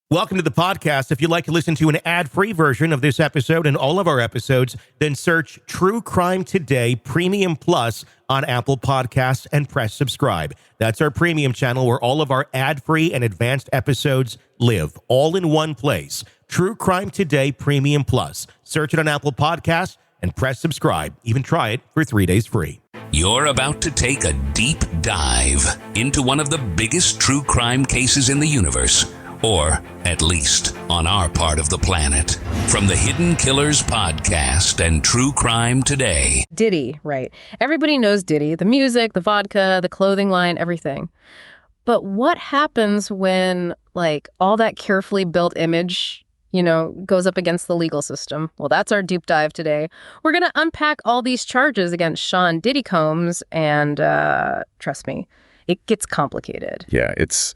Welcome to the podcast. If you'd like to listen to an ad-free version of this episode and all of our episodes, then search True Crime Today Premium Plus on Apple Podcasts and press subscribe. That's our premium channel where all of our ad-free and advanced episodes live, all in one place. True Crime Today Premium Plus. Search it on Apple Podcasts and press subscribe. Even try it for 3 days free. You're about to take a deep dive into one of the biggest true crime cases in the universe. Or, at least, on our part of the planet. From the Hidden Killers podcast and True Crime Today. Diddy, right. Everybody knows Diddy. The music, the vodka, the clothing line, everything. But what happens when, all that carefully built image, goes up against the legal system? Well, that's our deep dive today. We're going to unpack all these charges against Sean Diddy Combs, and trust me, it gets complicated. Yeah, it's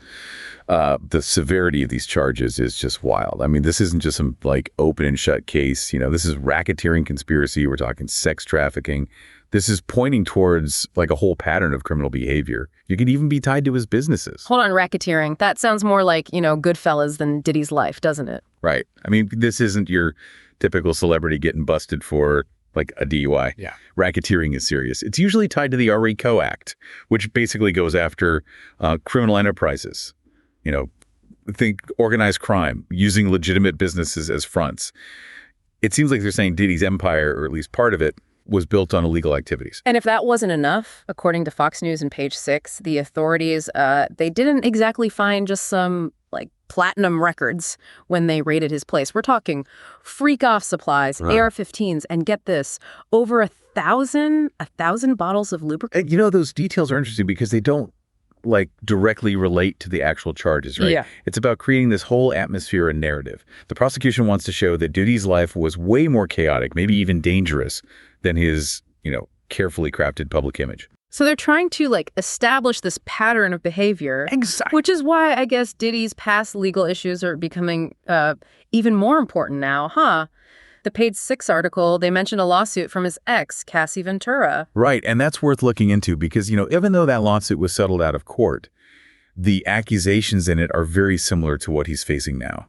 the severity of these charges is just wild. I mean, this isn't just some open and shut case. This is racketeering conspiracy. We're talking sex trafficking. This is pointing towards a whole pattern of criminal behavior. You could even be tied to his businesses. Hold on, racketeering. That sounds more like, Goodfellas than Diddy's life, doesn't it? Right. I mean, this isn't your typical celebrity getting busted for a DUI. Yeah. Racketeering is serious. It's usually tied to the RICO Act, which basically goes after criminal enterprises. Think organized crime, using legitimate businesses as fronts. It seems like they're saying Diddy's empire, or at least part of it, was built on illegal activities. And if that wasn't enough, according to Fox News and Page 6, the authorities, they didn't exactly find just some platinum records when they raided his place. We're talking freak-off supplies, AR-15s, and get this, over 1,000 bottles of lubricant. Those details are interesting because they don't directly relate to the actual charges, right? Yeah. It's about creating this whole atmosphere and narrative. The prosecution wants to show that Diddy's life was way more chaotic, maybe even dangerous, than his, carefully crafted public image. So they're trying to establish this pattern of behavior. Exactly. Which is why I guess Diddy's past legal issues are becoming even more important now, huh? The Page 6 article, they mentioned a lawsuit from his ex, Cassie Ventura. Right, and that's worth looking into because, even though that lawsuit was settled out of court, the accusations in it are very similar to what he's facing now.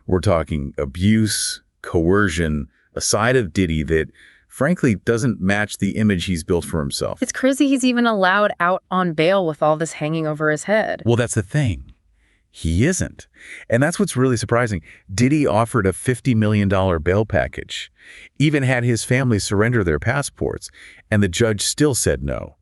We're talking abuse, coercion, a side of Diddy that, frankly, doesn't match the image he's built for himself. It's crazy he's even allowed out on bail with all this hanging over his head. Well, that's the thing. He isn't. And that's what's really surprising. Diddy offered a $50 million bail package, even had his family surrender their passports, and the judge still said no.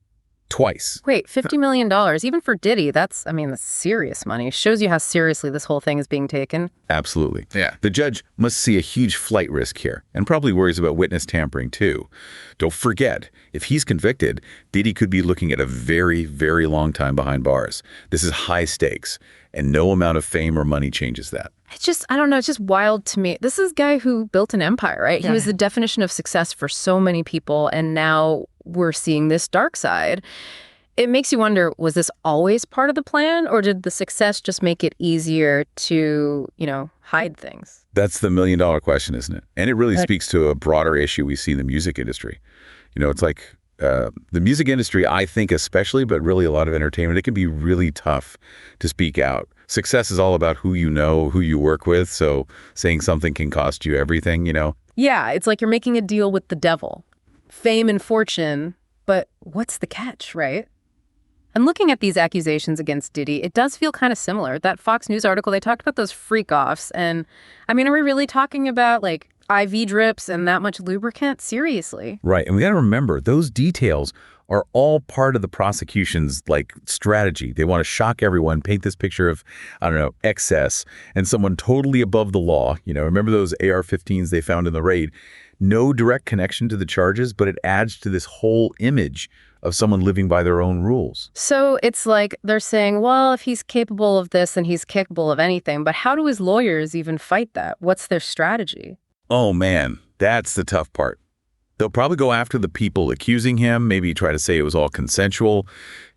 Twice. Wait, $50 million, even for Diddy, that's serious money. Shows you how seriously this whole thing is being taken. Absolutely. Yeah. The judge must see a huge flight risk here, and probably worries about witness tampering too. Don't forget, if he's convicted, Diddy could be looking at a very, very long time behind bars. This is high stakes, and no amount of fame or money changes that. It's just, I don't know, it's just wild to me. This is a guy who built an empire, right? Yeah. He was the definition of success for so many people, and now we're seeing this dark side. It makes you wonder, was this always part of the plan, or did the success just make it easier to, hide things? That's the million-dollar question, isn't it? And it really speaks to a broader issue we see in the music industry. It's the music industry, I think especially, but really a lot of entertainment, it can be really tough to speak out. Success is all about who you know, who you work with, so saying something can cost you everything, Yeah, it's like you're making a deal with the devil. Fame and fortune, but what's the catch, right? And looking at these accusations against Diddy, it does feel kind of similar. That Fox News article, they talked about those freak-offs, and are we really talking about IV drips and that much lubricant? Seriously. Right, and we got to remember, those details are all part of the prosecution's strategy. They want to shock everyone, paint this picture of, excess and someone totally above the law. Remember those AR-15s they found in the raid? No direct connection to the charges, but it adds to this whole image of someone living by their own rules. So it's like they're saying, well, if he's capable of this, then he's capable of anything. But how do his lawyers even fight that? What's their strategy? Oh, man, that's the tough part. They'll probably go after the people accusing him, maybe try to say it was all consensual,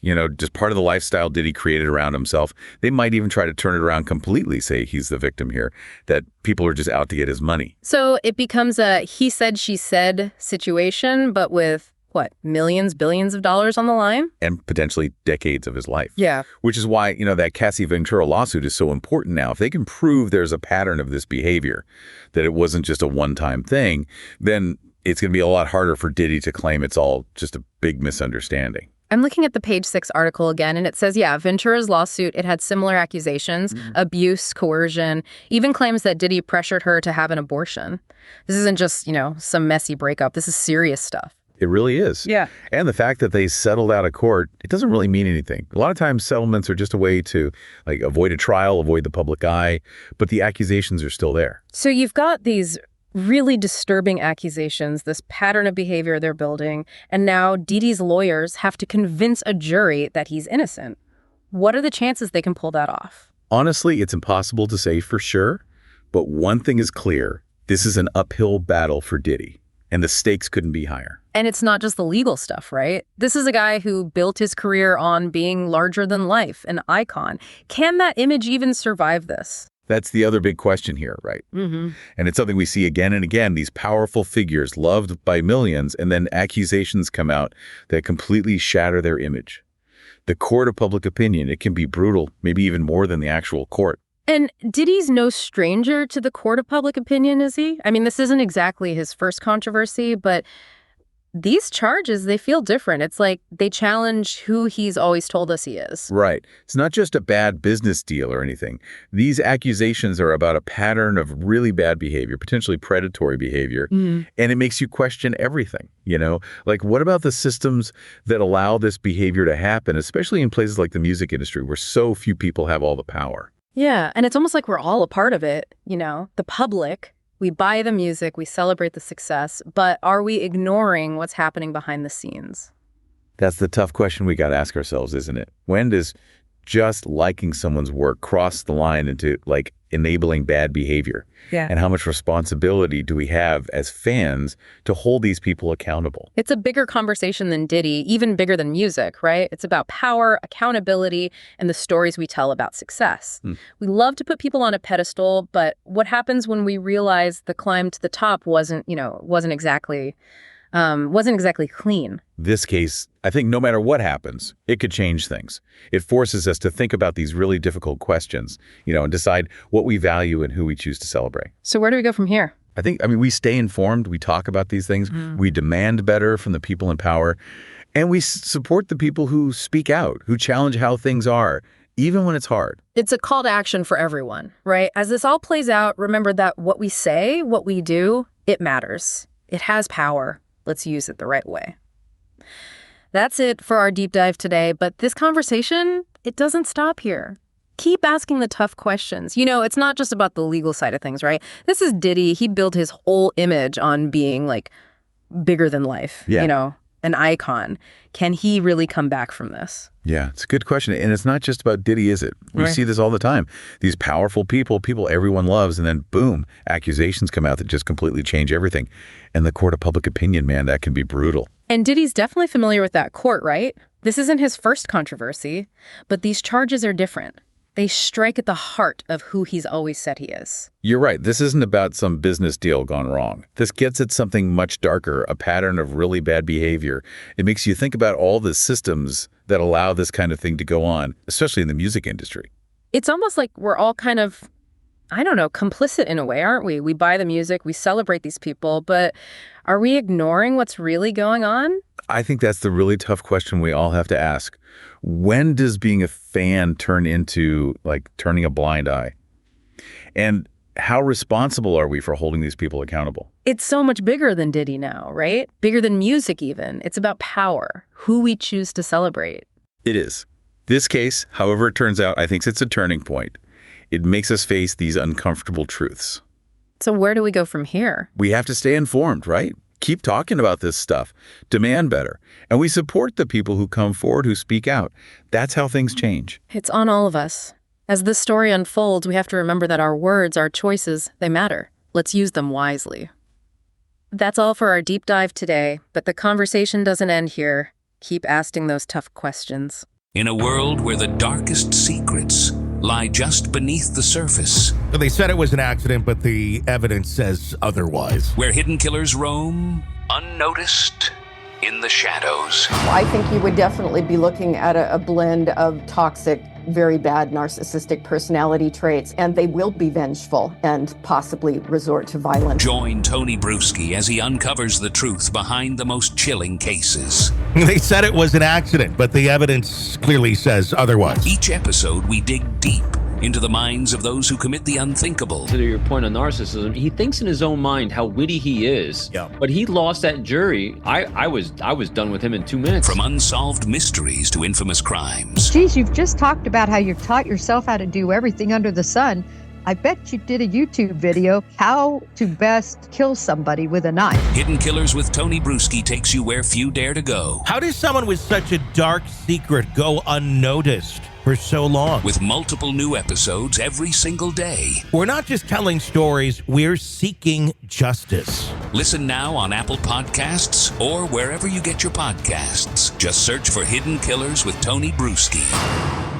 just part of the lifestyle Diddy created around himself. They might even try to turn it around completely, say he's the victim here, that people are just out to get his money. So it becomes a he said, she said situation, but with what, millions, billions of dollars on the line? And potentially decades of his life. Yeah. Which is why, that Cassie Ventura lawsuit is so important now. If they can prove there's a pattern of this behavior, that it wasn't just a one-time thing, then it's going to be a lot harder for Diddy to claim it's all just a big misunderstanding. I'm looking at the Page 6 article again, and it says, Ventura's lawsuit, it had similar accusations, abuse, coercion, even claims that Diddy pressured her to have an abortion. This isn't just, some messy breakup. This is serious stuff. It really is. Yeah. And the fact that they settled out of court, it doesn't really mean anything. A lot of times settlements are just a way to avoid a trial, avoid the public eye, but the accusations are still there. So you've got these really disturbing accusations, this pattern of behavior they're building, and now Diddy's lawyers have to convince a jury that he's innocent. What are the chances they can pull that off? Honestly, it's impossible to say for sure, but one thing is clear. This is an uphill battle for Diddy, and the stakes couldn't be higher. And it's not just the legal stuff, right? This is a guy who built his career on being larger than life, an icon. Can that image even survive this? That's the other big question here, right? Mm-hmm. And it's something we see again and again, these powerful figures loved by millions, and then accusations come out that completely shatter their image. The court of public opinion, it can be brutal, maybe even more than the actual court. And Diddy's no stranger to the court of public opinion, is he? I mean, this isn't exactly his first controversy, but these charges, they feel different. It's like they challenge who he's always told us he is. Right. It's not just a bad business deal or anything. These accusations are about a pattern of really bad behavior, potentially predatory behavior, and it makes you question everything, Like, what about the systems that allow this behavior to happen, especially in places like the music industry where so few people have all the power? Yeah, and it's almost like we're all a part of it, the public. We buy the music, we celebrate the success, but are we ignoring what's happening behind the scenes? That's the tough question we got to ask ourselves, isn't it? When does just liking someone's work cross the line into enabling bad behavior? Yeah. And how much responsibility do we have as fans to hold these people accountable? It's a bigger conversation than Diddy, even bigger than music, right? It's about power, accountability, and the stories we tell about success. We love to put people on a pedestal, but what happens when we realize the climb to the top wasn't exactly clean? This case, I think no matter what happens, it could change things. It forces us to think about these really difficult questions, and decide what we value and who we choose to celebrate. So where do we go from here? I mean, we stay informed, we talk about these things, we demand better from the people in power, and we support the people who speak out, who challenge how things are, even when it's hard. It's a call to action for everyone, right? As this all plays out, remember that what we say, what we do, it matters. It has power. Let's use it the right way. That's it for our deep dive today, but this conversation, it doesn't stop here. Keep asking the tough questions. It's not just about the legal side of things, right? This is Diddy. He built his whole image on being bigger than life, an icon. Can he really come back from this? Yeah, it's a good question. And it's not just about Diddy, is it? We see this all the time. These powerful people everyone loves, and then boom, accusations come out that just completely change everything. And the court of public opinion, man, that can be brutal. And Diddy's definitely familiar with that court, right? This isn't his first controversy, but these charges are different. They strike at the heart of who he's always said he is. You're right. This isn't about some business deal gone wrong. This gets at something much darker, a pattern of really bad behavior. It makes you think about all the systems that allow this kind of thing to go on, especially in the music industry. It's almost like we're all kind of, complicit in a way, aren't we? We buy the music, we celebrate these people, but are we ignoring what's really going on? I think that's the really tough question we all have to ask. When does being a fan turn into turning a blind eye? And how responsible are we for holding these people accountable? It's so much bigger than Diddy now, right? Bigger than music even. It's about power, who we choose to celebrate. It is. This case, however it turns out, I think it's a turning point. It makes us face these uncomfortable truths. So where do we go from here? We have to stay informed, right? Keep talking about this stuff. Demand better. And we support the people who come forward, who speak out. That's how things change. It's on all of us. As this story unfolds, we have to remember that our words, our choices, they matter. Let's use them wisely. That's all for our deep dive today, but the conversation doesn't end here. Keep asking those tough questions. In a world where the darkest secrets lie just beneath the surface, They said it was an accident, but the evidence says otherwise. where hidden killers roam unnoticed, in the shadows. I think you would definitely be looking at a blend of toxic, very bad narcissistic personality traits, and they will be vengeful and possibly resort to violence. Join Tony Bruschi as he uncovers the truth behind the most chilling cases. They said it was an accident, but the evidence clearly says otherwise. Each episode, we dig deep into the minds of those who commit the unthinkable. To your point on narcissism, he thinks in his own mind how witty he is. Yeah. But he lost that jury. I was done with him in 2 minutes. From unsolved mysteries to infamous crimes. Geez, you've just talked about how you've taught yourself how to do everything under the sun. I bet you did a YouTube video, how to best kill somebody with a knife. Hidden Killers with Tony Bruschi takes you where few dare to go. How does someone with such a dark secret go unnoticed for so long? With multiple new episodes every single day. We're not just telling stories, we're seeking justice. Listen now on Apple Podcasts or wherever you get your podcasts. Just search for Hidden Killers with Tony Bruschi.